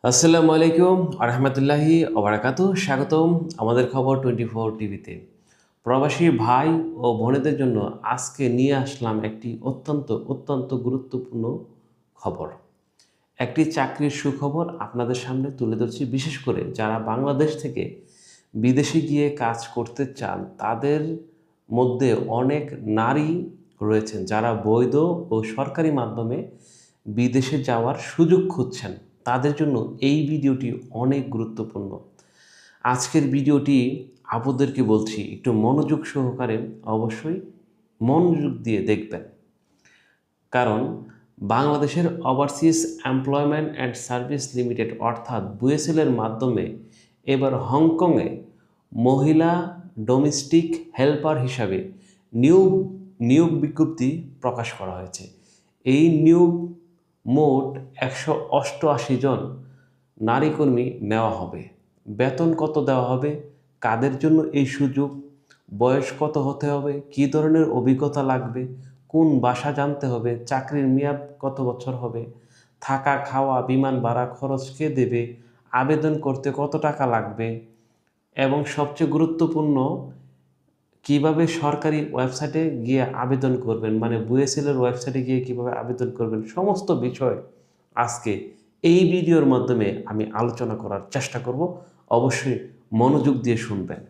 আসসালামু আলাইকুম আরহামতুল্লাহি ওবারাকাতু। স্বাগতম আমাদের খবর 24 টিভিতে। প্রবাসী ভাই ও বোনেদের জন্য আজকে নিয়ে আসলাম একটি অত্যন্ত গুরুত্বপূর্ণ খবর। একটি চাকরির সুখবর আপনাদের সামনে তুলে ধরছি, বিশেষ করে যারা বাংলাদেশ থেকে বিদেশে গিয়ে কাজ করতে চান তাদের মধ্যে অনেক নারী রয়েছেন যারা বৈধ ও সরকারি মাধ্যমে বিদেশে যাওয়ার সুযোগ খুঁজছেন। তাদের জন্য এই ভিডিওটি অনেক গুরুত্বপূর্ণ। আজকের ভিডিওটি আপনাদেরকে বলছি একটু মনোযোগ সহকারে, অবশ্যই মনোযোগ দিয়ে দেখবেন। কারণ বাংলাদেশের overseas employment and service limited অর্থাৎ বুয়েসেলের মাধ্যমে এবার হংকংয়ে মহিলা ডোমেস্টিক হেল্পার হিসাবে নিয়োগ বিজ্ঞপ্তি প্রকাশ করা হয়েছে। এই নিয়োগ মোট 188 জন নারী কর্মী নেওয়া হবে। বেতন কত দেওয়া হবে, কাদের জন্য এই সুযোগ, বয়স কত হতে হবে, কী ধরনের অভিজ্ঞতা লাগবে, কোন ভাষা জানতে হবে, চাকরির মেয়াদ কত বছর হবে, থাকা খাওয়া বিমান ভাড়া খরচ কে দেবে, আবেদন করতে কত টাকা লাগবে এবং সবচেয়ে গুরুত্বপূর্ণ কিভাবে সরকারি ওয়েবসাইটে গিয়ে আবেদন করবেন, মানে বুয়েসেলের ওয়েবসাইটে গিয়ে কিভাবে আবেদন করবেন, সমস্ত বিষয় আজকে এই ভিডিওর মাধ্যমে আমি আলোচনা করার চেষ্টা করব। অবশ্যই মনোযোগ দিয়ে শুনবেন।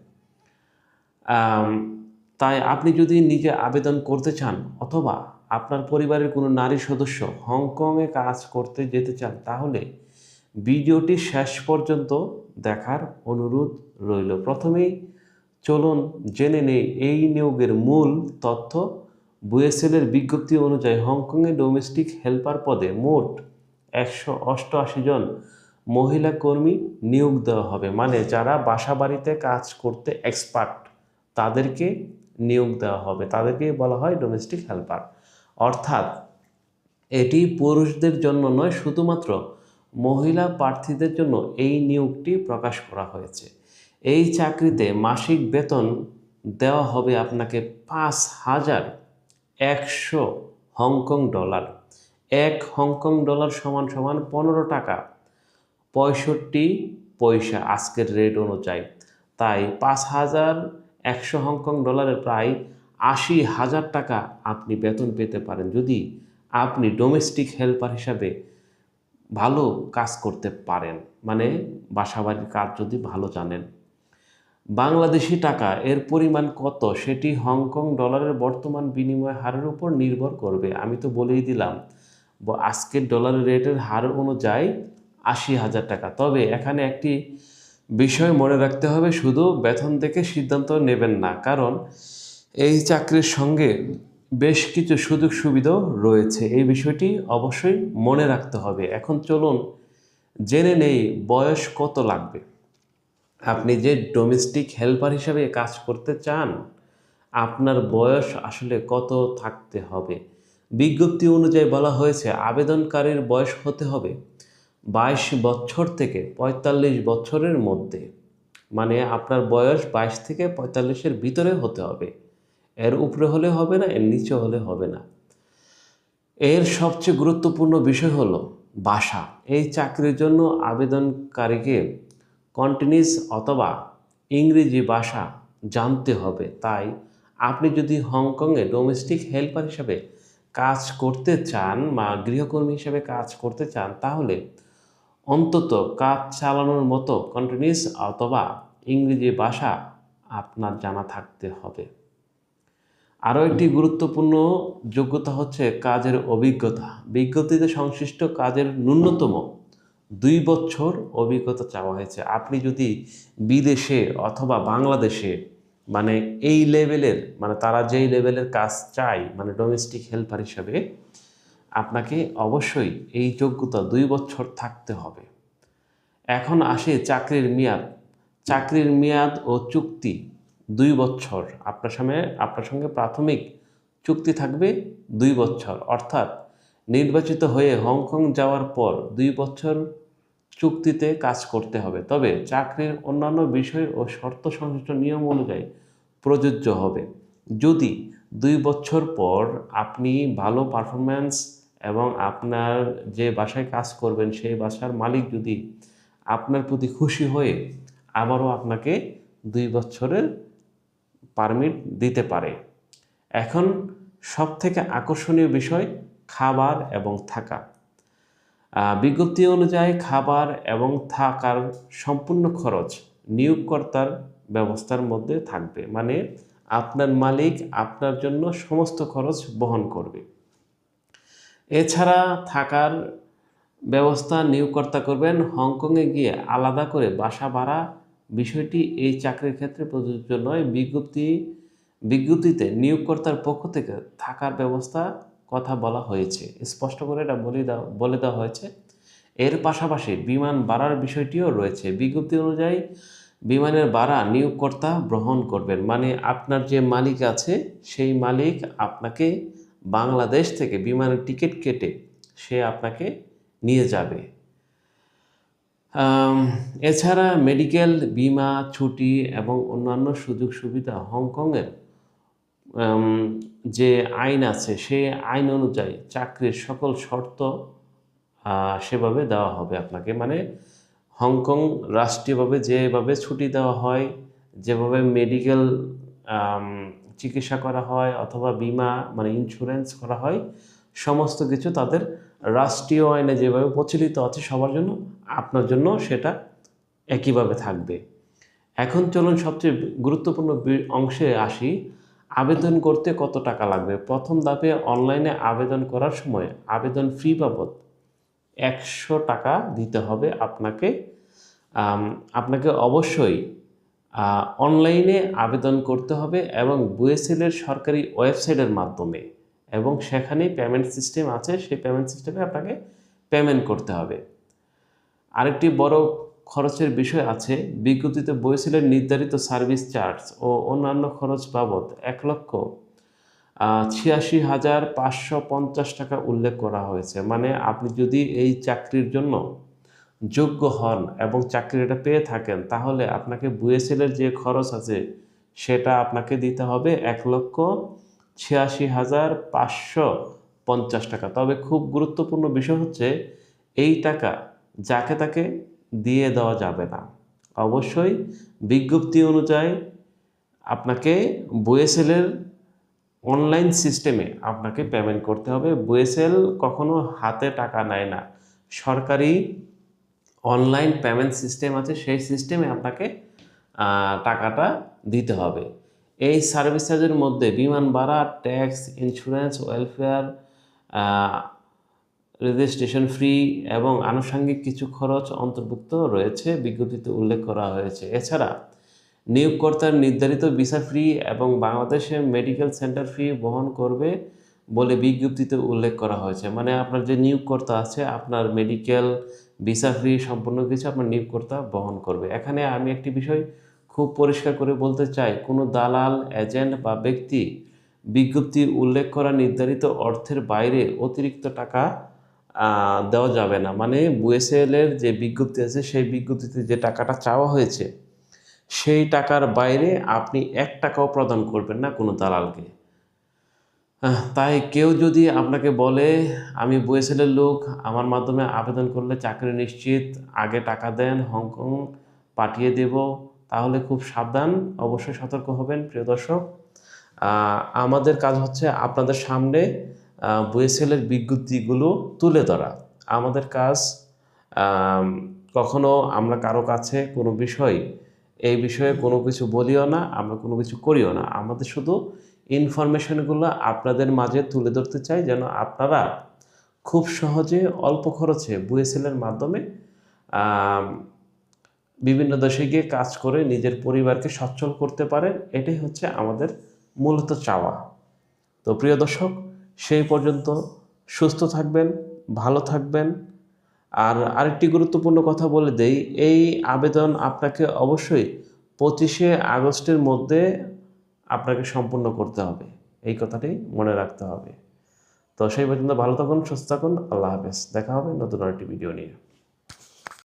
তাই আপনি যদি নিজে আবেদন করতে চান অথবা আপনার পরিবারের কোনো নারী সদস্য হংকংয়ে কাজ করতে যেতে চান, তাহলে ভিডিওটি শেষ পর্যন্ত দেখার অনুরোধ রইল। প্রথমেই চলুন জেনে নেই এই নিয়োগের মূল তথ্য। বুয়েসেলের বিজ্ঞপ্তি অনুযায়ী হংকংয়ে ডোমেস্টিক হেল্পার পদে মোট 188 জন মহিলা কর্মী নিয়োগ দেওয়া হবে, মানে যারা বাসা বাড়িতে কাজ করতে এক্সপার্ট তাদেরকে নিয়োগ দেওয়া হবে, তাদেরকে বলা হয় ডোমেস্টিক হেল্পার। অর্থাৎ এটি পুরুষদের জন্য নয়, শুধুমাত্র মহিলা প্রার্থীদের জন্য এই নিয়োগটি প্রকাশ করা হয়েছে। এই চাকরিতে মাসিক বেতন দেওয়া হবে আপনাকে 5,100 হংকং ডলার। এক হংকং ডলার সমান সমান 15 টাকা 65 পয়সা আজকের রেট অনুযায়ী। তাই 5,100 হংকং ডলারের প্রায় 80,000 টাকা আপনি বেতন পেতে পারেন যদি আপনি ডোমেস্টিক হেল্পার হিসাবে ভালো কাজ করতে পারেন, মানে বাসাবাড়ির কাজ যদি ভালো জানেন। বাংলাদেশি টাকা এর পরিমাণ কত সেটি হংকং ডলারের বর্তমান বিনিময় হারের উপর নির্ভর করবে। আমি তো বলেই দিলাম আজকের ডলারের রেটের হার অনুযায়ী 80,000 টাকা। তবে এখানে একটি বিষয় মনে রাখতে হবে, শুধু বেতন দেখে সিদ্ধান্ত নেবেন না, কারণ এই চাকরির সঙ্গে বেশ কিছু সুযোগ সুবিধাও রয়েছে। এই বিষয়টি অবশ্যই মনে রাখতে হবে। এখন চলুন জেনে নেই বয়স কত লাগবে। আপনি যে ডোমেস্টিক হেল্পার হিসাবে কাজ করতে চান, আপনার বয়স আসলে কত থাকতে হবে? বিজ্ঞপ্তি অনুযায়ী বলা হয়েছে আবেদনকারীর বয়স হতে হবে 22 বছর থেকে 45 বছরের মধ্যে, মানে আপনার বয়স 22 থেকে 45-এর ভিতরে হতে হবে। এর উপরে হলে হবে না, এর নিচে হলে হবে না। এর সবচেয়ে গুরুত্বপূর্ণ বিষয় হলো ভাষা। এই চাকরির জন্য আবেদনকারীকে কন্টিনিউস অথবা ইংরেজি ভাষা জানতে হবে। তাই আপনি যদি হংকংয়ে ডোমেস্টিক হেল্পার হিসাবে কাজ করতে চান বা গৃহকর্মী হিসেবে কাজ করতে চান, তাহলে অন্তত কাজ চালানোর মতো কন্টিনিউস অথবা ইংরেজি ভাষা আপনার জানা থাকতে হবে। আরও একটি গুরুত্বপূর্ণ যোগ্যতা হচ্ছে কাজের অভিজ্ঞতা। বিজ্ঞপ্তিতে সংশ্লিষ্ট কাজের ন্যূনতম 2 বছর অভিজ্ঞতা চাওয়া হয়েছে। আপনি যদি বিদেশে অথবা বাংলাদেশে মানে এই লেভেলের, মানে তারা যেই লেভেলের কাজ চায়, মানে ডোমেস্টিক হেল্পার হিসাবে, আপনাকে অবশ্যই এই যোগ্যতা 2 বছর থাকতে হবে। এখন আসে চাকরির মেয়াদ। চাকরির মেয়াদ ও চুক্তি 2 বছর। আপনার সঙ্গে প্রাথমিক চুক্তি থাকবে 2 বছর, অর্থাৎ নির্বাচিত হয়ে হংকং যাওয়ার পর 2 বছর চুক্তিতে কাজ করতে হবে। তবে চাকরির অন্যান্য বিষয় ও শর্ত সংশ্লিষ্ট নিয়ম অনুযায়ী প্রযোজ্য হবে। যদি 2 বছর পর আপনি ভালো পারফরম্যান্স এবং আপনার যে বাসায় কাজ করবেন সেই বাসার মালিক যদি আপনার প্রতি খুশি হয়ে আবারও আপনাকে 2 বছরের পারমিট দিতে পারে। এখন সবথেকে আকর্ষণীয় বিষয় খাবার এবং থাকা। বিজ্ঞপ্তি অনুযায়ী খাবার এবং থাকার সম্পূর্ণ খরচ নিয়োগকর্তার ব্যবস্থার মধ্যে থাকবে, মানে আপনার মালিক আপনার জন্য সমস্ত খরচ বহন করবে। এছাড়া থাকার ব্যবস্থা নিয়োগকর্তা করবেন। হংকংয়ে গিয়ে আলাদা করে বাসা ভাড়া বিষয়টি এই চাকরির ক্ষেত্রে প্রযোজ্য নয়। বিজ্ঞপ্তিতে নিয়োগকর্তার পক্ষ থেকে থাকার ব্যবস্থা কথা বলা হয়েছে, স্পষ্ট করে এটা বলে দেওয়া হয়েছে। এর পাশাপাশি বিমান ভাড়ার বিষয়টিও রয়েছে। বিজ্ঞপ্তি অনুযায়ী বিমানের ভাড়া নিয়োগকর্তা গ্রহণ করবেন, মানে আপনার যে মালিক আছে সেই মালিক আপনাকে বাংলাদেশ থেকে বিমানের টিকিট কেটে সে আপনাকে নিয়ে যাবে। এছাড়া মেডিকেল, বিমা, ছুটি এবং অন্যান্য সুযোগ সুবিধা হংকংয়ের যে আইন আছে সেই আইন অনুযায়ী চাকরির সকল শর্ত সেভাবে দেওয়া হবে আপনাকে, মানে হংকং রাষ্ট্রীয়ভাবে যেভাবে ছুটি দেওয়া হয়, যেভাবে মেডিকেল চিকিৎসা করা হয় অথবা বিমা মানে ইন্স্যুরেন্স করা হয়, সমস্ত কিছু তাদের রাষ্ট্রীয় আইনে যেভাবে প্রচলিত আছে সবার জন্য, আপনার জন্য সেটা একইভাবে থাকবে। এখন চলুন সবচেয়ে গুরুত্বপূর্ণ অংশে আসি। আবেদন করতে কত টাকা লাগবে? প্রথম ধাপে অনলাইনে আবেদন করার সময় আবেদন ফি বাবদ 100 টাকা দিতে হবে আপনাকে। আপনাকে অবশ্যই অনলাইনে আবেদন করতে হবে এবং বুয়েসেলের সরকারি ওয়েবসাইটের মাধ্যমে, এবং সেখানেই পেমেন্ট সিস্টেম আছে, সেই পেমেন্ট সিস্টেমে আপনাকে পেমেন্ট করতে হবে। আরেকটি বড় খরচের বিষয় আছে। বিজ্ঞপ্তিতে বুয়েসেলের নির্ধারিত সার্ভিস চার্জ ও অন্যান্য খরচ বাবদ 1,86,550 টাকা উল্লেখ করা হয়েছে। মানে আপনি যদি এই চাকরির জন্য যোগ্য হন এবং চাকরিটা পেয়ে থাকেন তাহলে আপনাকে বুয়েসেলের যে খরচ আছে সেটা আপনাকে দিতে হবে 1,86,550 টাকা। তবে খুব গুরুত্বপূর্ণ বিষয় হচ্ছে এই টাকা যাকে তাকে দিয়ে দেওয়া যাবে না। অবশ্যই বিজ্ঞপ্তি অনুযায়ী আপনাকে বুয়েসেলের অনলাইন সিস্টেমে আপনাকে পেমেন্ট করতে হবে। বুয়েসেল কখনো হাতে টাকা নেয় না, সরকারি অনলাইন পেমেন্ট সিস্টেম আছে, সেই সিস্টেমে আপনাকে টাকাটা দিতে হবে। এই সার্ভিস চার্জের মধ্যে বিমান ভাড়া, tax, insurance, welfare, registration fee এবং আনুষঙ্গিক কিছু খরচ অন্তর্ভুক্ত রয়েছে, বিজ্ঞপ্তিতে উল্লেখ করা হয়েছে। এছাড়া নিয়োগকর্তার নির্ধারিত ভিসা ফি এবং বাংলাদেশের মেডিকেল সেন্টার ফি বহন করবে বলে বিজ্ঞপ্তিতে উল্লেখ করা হয়েছে। মানে আপনার যে নিয়োগকর্তা আছে আপনার মেডিকেল, ভিসা ফি সম্পূর্ণ কিছু আপনার নিয়োগকর্তা বহন করবে। এখানে আমি একটি বিষয় খুব পরিষ্কার করে বলতে চাই, কোনো দালাল, এজেন্ট বা ব্যক্তি বিজ্ঞপ্তি উল্লেখ করা নির্ধারিত অর্থের বাইরে অতিরিক্ত টাকা দেওয়া যাবে না। মানে বুয়েসেলের যে বিজ্ঞপ্তি আছে সেই বিজ্ঞপ্তিতে যে টাকাটা চাওয়া হয়েছে সেই টাকার বাইরে আপনি 1 টাকাও প্রদান করবেন না কোনো দালালকে। তাই কেউ যদি আপনাকে বলে আমি বুয়েসেলের লোক, আমার মাধ্যমে আবেদন করলে চাকরি নিশ্চিত, আগে টাকা দেন, হংকং পাঠিয়ে দেব, তাহলে খুব সাবধান, অবশ্যই সতর্ক হবেন প্রিয় দর্শক। আমাদের কাজ হচ্ছে আপনাদের সামনে বুয়েসেলের বিজ্ঞপ্তিগুলো তুলে ধরা। আমাদের কাজ কখনো আমরা কারো কাছে কোনো বিষয় এই বিষয়ে কোনো কিছু বলিও না, আমরা কোনো কিছু করিও না। আমাদের শুধু ইনফরমেশনগুলো আপনাদের মাঝে তুলে ধরতে চাই যেন আপনারা খুব সহজে অল্প খরচে বুয়েসেলের মাধ্যমে বিভিন্ন দেশে গিয়ে কাজ করে নিজের পরিবারকে সচ্ছল করতে পারেন। এটাই হচ্ছে আমাদের মূলত চাওয়া। তো প্রিয় দর্শক, সেই পর্যন্ত সুস্থ থাকবেন, ভালো থাকবেন। আর আরেকটি গুরুত্বপূর্ণ কথা বলে দেই, এই আবেদন আপনাকে অবশ্যই 25শে আগস্টের মধ্যে আপনাকে সম্পূর্ণ করতে হবে, এই কথাটি মনে রাখতে হবে। তো সেই পর্যন্ত ভালো থাকুন, সুস্থ থাকুন, আল্লাহ হাফেজ। দেখা হবে নতুন আরেকটি ভিডিও নিয়ে।